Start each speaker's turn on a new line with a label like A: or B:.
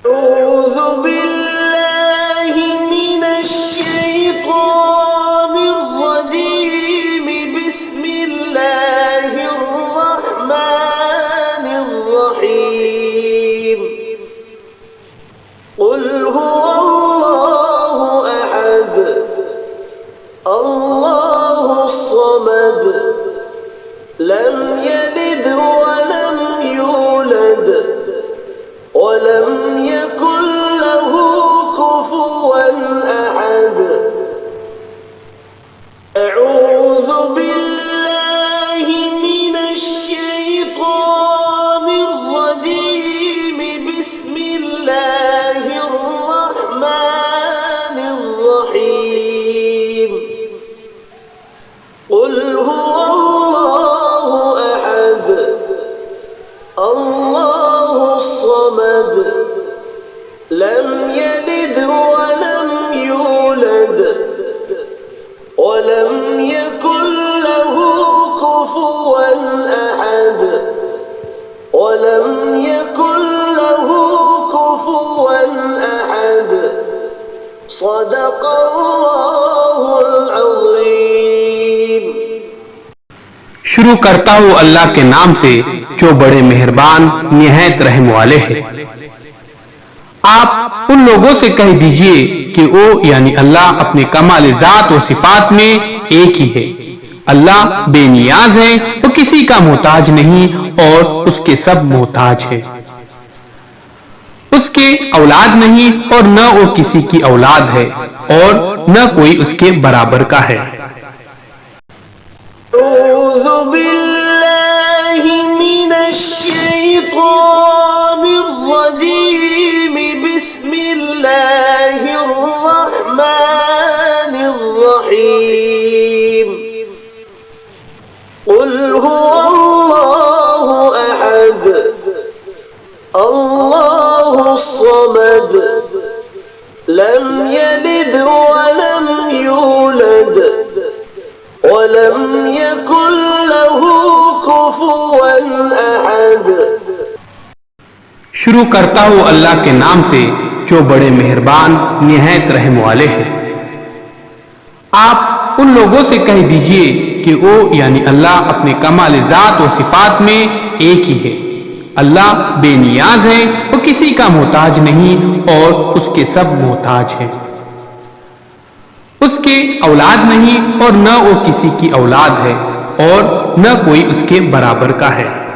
A: أعوذ بالله من الشيطان الرجيم. بسم الله الرحمن الرحيم. قل هو الله أحد الله الصمد لم يلد ولم يولد ولم يكن له كفوا أحد. أعوذ بالله من الشيطان الرجيم. بسم الله الرحمن الرحيم. قل هو الله أحد الله الصمد لم يلد ولم يولد ولم يكن له كفوا أحد. ولم يكن له كفوا أحد. صدق الله العظيم.
B: शुरू करता हूँ अल्लाह के नाम से जो बड़े मेहरबान निहायत रहम वाले हैं। आप उन लोगों से कह दीजिए कि वो यानी अल्लाह अपने कमाल जात और सिफात में एक ही है। अल्लाह बेनियाज है, वो किसी का मोहताज नहीं और उसके सब मोहताज है। उसके औलाद नहीं और न वो किसी की औलाद है और न कोई उसके बराबर का है।
A: أعوذ بالله من الشيطان الرجيم. بسم الله الرحمن الرحيم. قل هو الله أحد الله الصمد لم يلد ولم يولد ولم يكن له كفوا أحد.
B: शुरू करता हूँ अल्लाह के नाम से जो बड़े मेहरबान निहायत रहम वाले हैं। आप उन लोगों से कह दीजिए कि वो यानी अल्लाह अपने कमाल जात और सिफात में एक ही है। अल्लाह बेनियाज है, वो किसी का मोहताज नहीं और उसके सब मोहताज है। उसके औलाद नहीं और न वो किसी की औलाद है और न कोई उसके बराबर का है।